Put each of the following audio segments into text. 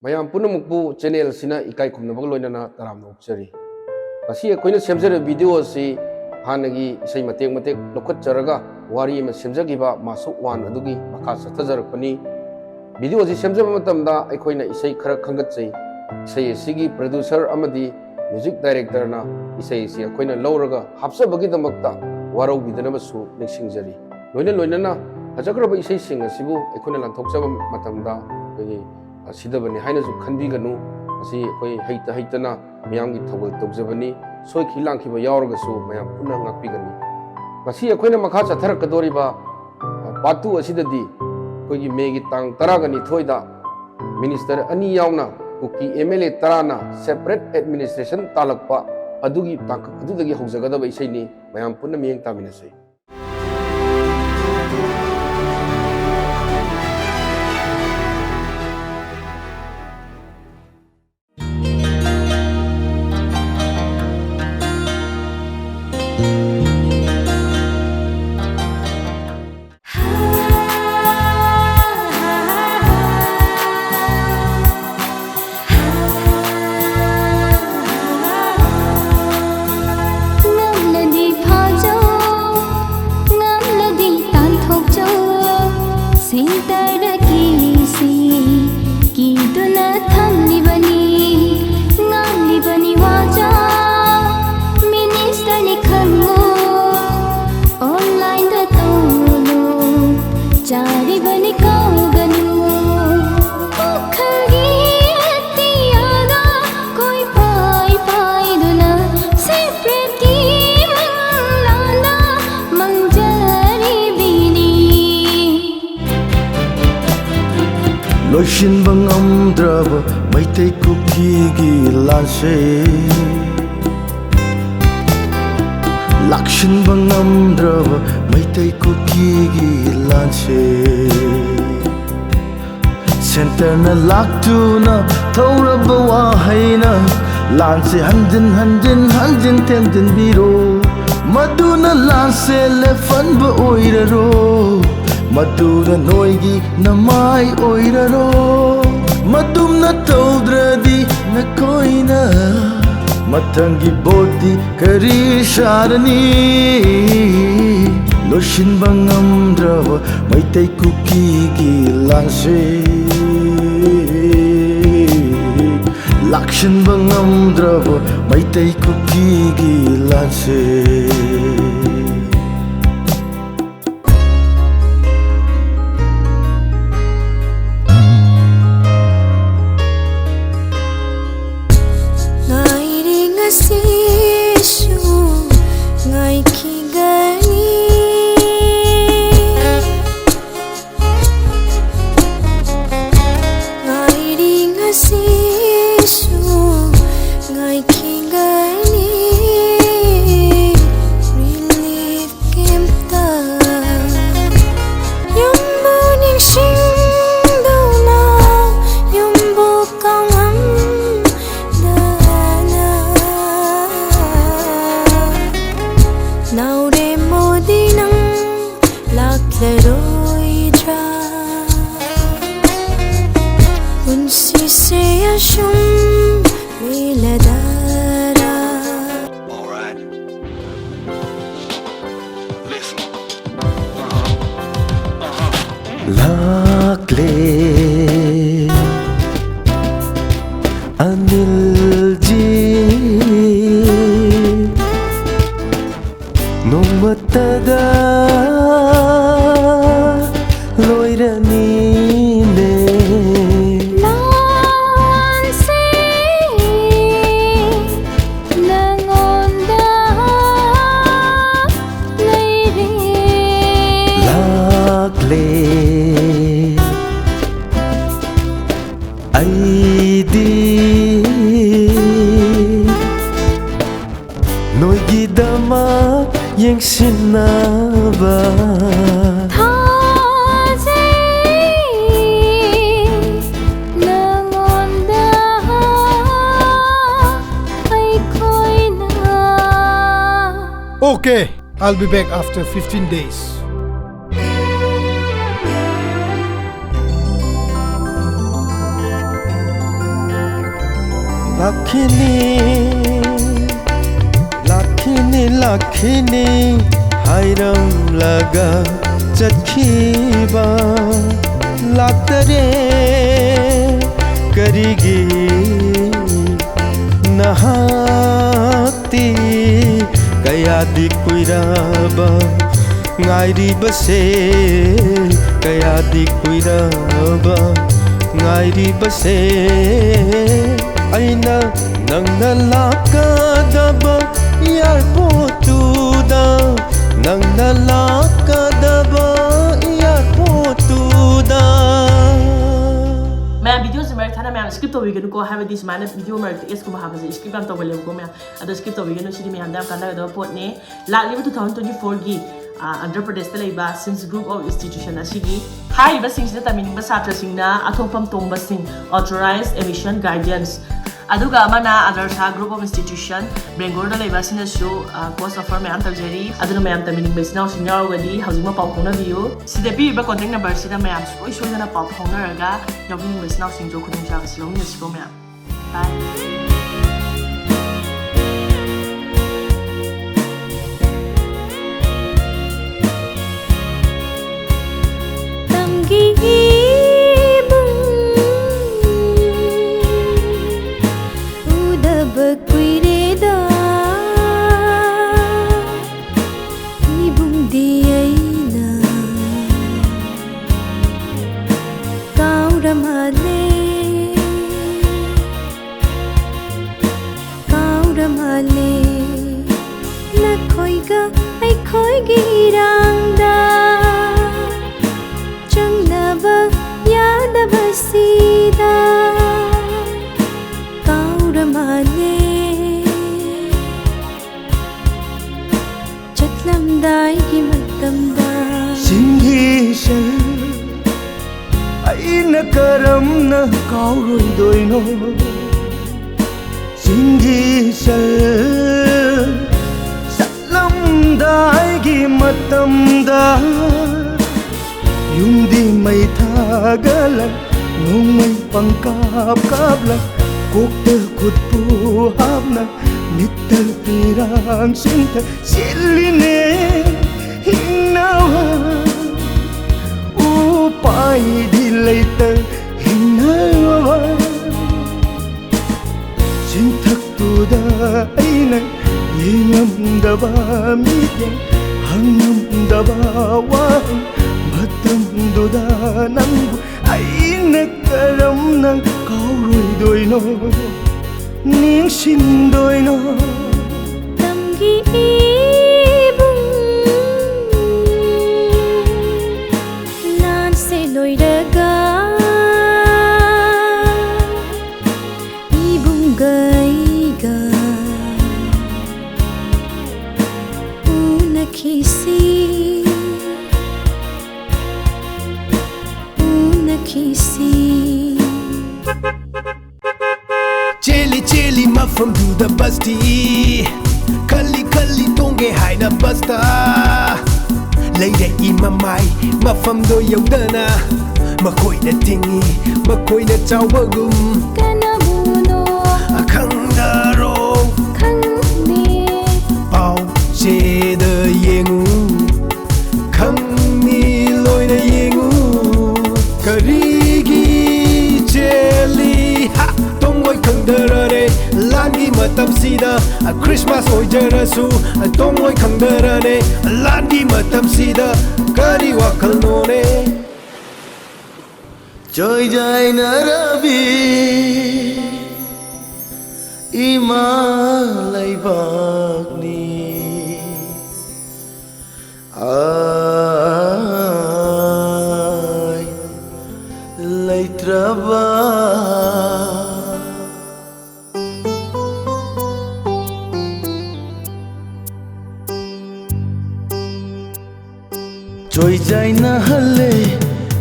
ꯃꯌꯥꯝ ꯄꯨꯝꯅꯃꯛꯄꯨ ꯆꯦꯅꯦꯜ ꯑꯁꯤꯅ ꯏꯀꯥꯏ ꯈꯨꯝꯅꯕꯒ ꯂꯣꯏꯅꯅ ꯇꯔꯥꯝꯅ ꯑꯣꯛꯆꯔꯤ ꯉꯁꯤ ꯑꯩꯈꯣꯏꯅ ꯁꯦꯝꯖꯔꯤꯕ ꯚꯤꯗꯤꯑꯣ ꯑꯁꯤ ꯍꯥꯟꯅꯒꯤ ꯏꯁꯩ ꯃꯇꯦꯛ ꯃꯇꯦꯛ ꯂꯧꯈꯠꯆꯔꯒ ꯋꯥꯔꯤ ꯑꯃ ꯁꯦꯝꯖꯈꯤꯕ ꯃꯥꯁꯨꯛ ꯋꯥꯟ ꯑꯗꯨꯒꯤ ꯃꯈꯥ ꯆꯠꯊꯖꯔꯛꯄꯅꯤ ꯚꯤꯗꯤꯑꯣ ꯑꯁꯤ ꯁꯦꯝꯖꯕ ꯃꯇꯝꯗ ꯑꯩꯈꯣꯏꯅ ꯏꯁꯩ ꯈꯔ ꯈꯟꯒꯠꯆꯩ ꯏꯁꯩ ꯑꯁꯤꯒꯤ ꯄ꯭ꯔꯣꯗ꯭ꯌꯨꯁꯔ ꯑꯃꯗꯤ ꯃ꯭ꯌꯨꯖꯤꯛ ꯗꯥꯏꯔꯦꯛꯇꯔꯅ ꯏꯁꯩ ꯑꯁꯤ ꯑꯩꯈꯣꯏꯅ ꯂꯧꯔꯒ ꯍꯥꯞꯆꯕꯒꯤꯗꯃꯛꯇ ꯋꯥꯔꯧꯕꯤꯗꯅꯕꯁꯨ ꯅꯤꯡꯁꯤꯡꯖꯔꯤ ꯂꯣꯏꯅꯅ ꯐꯖꯈ꯭ꯔꯕ ꯏꯁꯩꯁꯤꯡ ꯑꯁꯤꯕꯨ ꯑꯩꯈꯣꯏꯅ ꯂꯥꯟꯊꯣꯛꯆꯕ ꯃꯇꯝꯗ ꯑꯩꯈꯣꯏꯒꯤ ꯁꯤꯗꯕꯅꯤ ꯍꯥꯏꯅꯁꯨ ꯈꯟꯕꯤꯒꯅꯨ ꯃꯁꯤ ꯑꯩꯈꯣꯏ ꯍꯩꯇꯅ ꯃꯤꯌꯥꯝꯒꯤ ꯊꯧꯒꯜ ꯇꯧꯖꯕꯅꯤ ꯁꯣꯏꯈꯤ ꯂꯥꯡꯈꯤꯕ ꯌꯥꯎꯔꯒꯁꯨ ꯃꯌꯥꯝ ꯄꯨꯟꯅ ꯉꯥꯛꯄꯤꯒꯅꯤ ꯉꯁꯤ ꯑꯩꯈꯣꯏꯅ ꯃꯈꯥ ꯆꯠꯊꯔꯛꯀꯗꯧꯔꯤꯕ ꯄꯥꯔꯠ 2 ꯑꯁꯤꯗꯗꯤ ꯑꯩꯈꯣꯏꯒꯤ ꯃꯦꯒꯤ ꯇꯥꯡ 12ꯗ ꯃꯤꯅꯤꯁꯇꯔ 2 ꯌꯥꯎꯅ ꯀꯨꯀꯤ MLA 10ꯅ ꯁꯦꯄꯔꯦꯠ ꯑꯦꯗꯃꯤꯅꯤꯁꯇ꯭ꯔꯦꯁꯟ ꯇꯥꯜꯂꯛꯄ ꯑꯗꯨꯒꯤ ꯇꯥꯡꯀꯛ ꯑꯗꯨꯗꯒꯤ ꯍꯧꯖꯒꯗꯕ ꯏꯁꯩꯅꯤ ꯃꯌꯥꯝ ꯄꯨꯟꯅ ꯃꯤꯠꯌꯦꯡ ꯇꯥꯃꯤꯟꯅꯁꯤ ꯂꯣꯏꯁꯤꯟꯕ ꯉꯝꯗ꯭ꯔꯕ ꯃꯩꯇꯩ ꯀꯨꯀꯤꯒꯤ ꯂꯥꯟꯁꯦ ꯂꯥꯛꯁꯤꯟꯕ ꯉꯝꯗ꯭ꯔꯕ ꯃꯩꯇꯩ ꯀꯨꯀꯤꯒꯤ ꯂꯥꯟꯁꯦ ꯁꯦꯟꯇꯔꯅ ꯂꯥꯛꯇꯨꯅ ꯊꯧꯔꯕ ꯋꯥꯍꯩꯅ ꯂꯥꯟꯁꯦ ꯍꯟꯖꯤꯟ ꯊꯦꯝꯖꯤꯟꯕꯤꯔꯣ ꯃꯗꯨꯅ ꯂꯥꯟꯁꯦ ꯂꯦꯞꯍꯟꯕ ꯑꯣꯏꯔꯔꯣ ꯃꯗꯨꯅ ꯅꯣꯏꯒꯤ ꯅꯃꯥꯏ ꯑꯣꯏꯔꯔꯣ ꯃꯗꯨꯝꯅ ꯇꯧꯗ꯭ꯔꯗꯤ ꯅꯈꯣꯏꯅ ꯃꯊꯪꯒꯤ ꯚꯣꯠꯇꯤ ꯀꯔꯤ ꯁꯥꯔꯅꯤ ꯂꯣꯏꯁꯤꯟꯕ ꯉꯝꯗ꯭ꯔꯕ ꯃꯩꯇꯩ ꯀꯨꯀꯤꯒꯤ ꯂꯥꯟꯁꯦ ꯂꯥꯛꯁꯤꯟꯕ ꯉꯝꯗ꯭ꯔꯕ Meitei ꯀꯨꯀꯤꯒꯤ ꯂꯥꯟꯁꯦ Lakle Anilji Nomatada Loirani ne Lanse Nangonda Leire Lakle Aidi Noigidama yengsinaba Nangonda ay koy na Okay, I'll be back after 15 days. lakhini lakhini lakhini hairam laga chatkhiba laktare karigi nahati kayadi kuiraba ngairi base kayadi kuiraba ngairi base aina nangna lakadaba airport da nangna lakadaba airport da मैं video से मेरे थाना मैं script होगी को है this मैंने video मेरे इस को महाबे स्क्रिप्ट हम तो बोले को मैं अदर स्क्रिप्ट होगी नो सिटी में हम कांदा दो पोट ने लाली 2024 की आंध्र प्रदेश ते लेबा सिंस ग्रुप ऑफ इंस्टीट्यूशन असिगी हाई बस सिंस दा तमिनिंग बा छात्र सिंगना अथोपम Tomba Singh authorised admission guidance अदुगा अमना Adarsha group of institution Bangalore दा लेबा सिनसु कोर्स ऑफर में आम तजरी अदुना मैं आम तमिनिंग बेसना सिन्यावगदी हजिमा पाउ फोना बियो सिदे पीबा कॉन्टैक्ट नंबर सिदा मैं आम सोई सोइना पाउ फोनरगा यौगिंग बेसना सिंजो खुदिं जागा सिलोंग नसिको मैं bye aina karamna kauroi doino singisal salamdai gi matamda yungdi mai thagala nungmai pangkap kapla kokta kutpu habna mittal pirang sinta siline hinawa pai di leita hinawa sinthak tu da aina yengam da ba mitya hangam da ba wa matam du da nang aina karam nang kauroi doino ning sin doino tamgi Cheli cheli mafam do the basti Kali kali tonge haina basta Leide imamai mafam do yaudana Makoi na tingi makoi na chawagum kanabuno Akangdaro khangni Pao che de yengu Kangni loi na yengu Karigi cheli ha Tongoi kangdarare Langi matam sida Christmas oijarasu Tongoi kangdarane Langi matam sida Kari wakal none Joy jai narabi Ima laibakni Ay Laitraba Joy jai na hale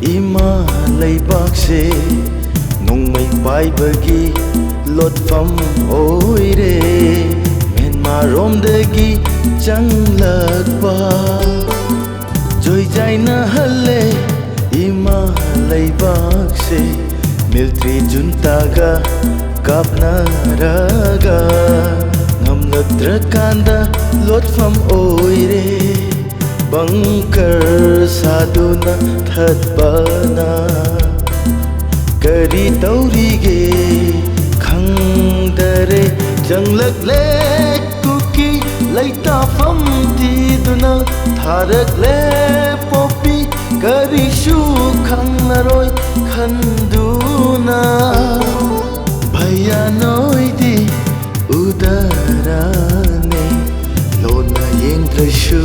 Ima laibakse Nongmai paibagi Lotfam oire Myanmar romdagi changlakpa Joy jai na hale Ima laibakse military juntaga kapnaraga ngamlakdrakanda lotfam oire bunker saduna thatbana kari taurige khangdare janglakle kuki laita fam tiduna tharakle popi kari shu khangnaroi khanduna bhaya noidi udarane lona yengdrashu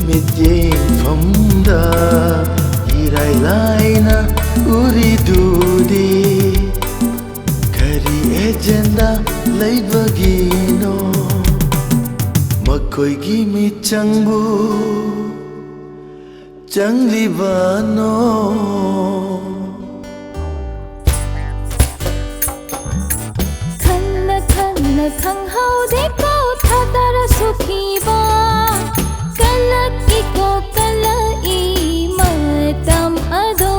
mit yengfamda irai laina uridudi kari agenda laibagino makoi gi mi changbu changlibano Khalla khalla khang hau de ko thadara sukhiba kalak iko kala I matam ado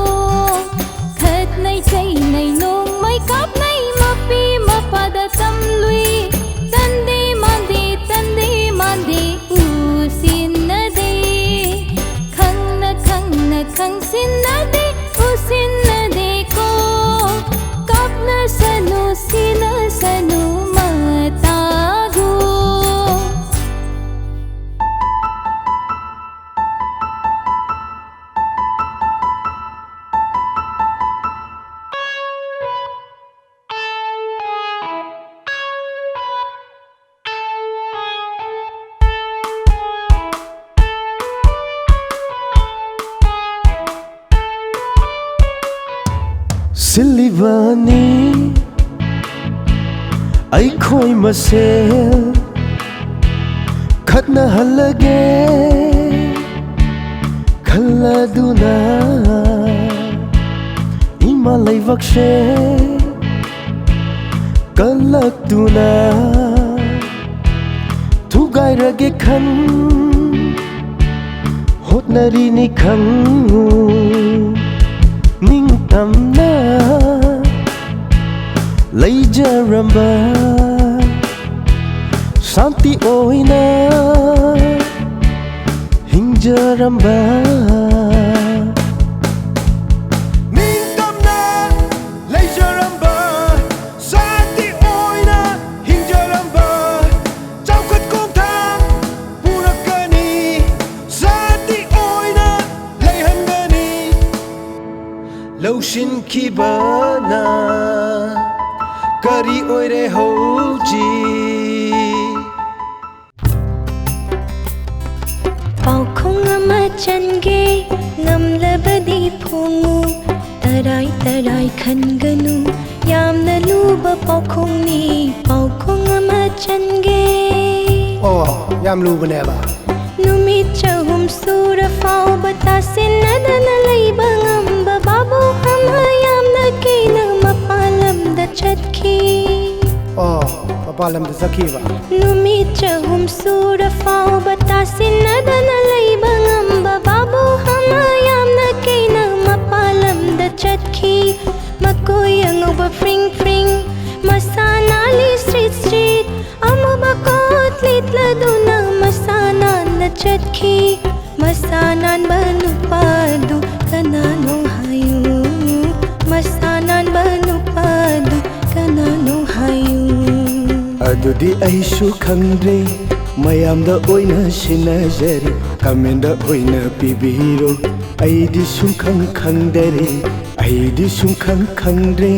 khat nai chai nai nong mai kap nai mapi mapada tamlui tande mande usin na de khang na khang sin na de usin na de ko kap na sanu sina sanu matago Silivani ai khoi masel khatna halage khaladuna imalai vakshe kalakduna thugai rage khan hotnari ni khangu ning tamna leijaramba santi oina hinjaramba ning tamna leijaramba santi oina hinjaramba chawkhat kong thang purakani santi oina leihangani Laushin kibana kari oire hoji Paukhong ama change ngamlabadi phongu tarai khanganu yamna luba paukhong ni paukhong ama change Oh, yam lu bane ba. numit chahum sura fau batasin nadana leiba ngamba babu hama yamna kina mapalam da chatki Oh, papalam da sakhi ba. numit chahum sura fau batasin nadana leiba ngamba babu hama yamna kina mapalam da chatki makoy angoba fring masana li street amaba kot litladuna masana na chatki masanan banu padu kanano hayu masanan banu padu kanano hayu adudi aishu khangre mayamda oina sinajari kamenda oina pibiro aidi sumkhang khangdare aidi sumkhang khangdre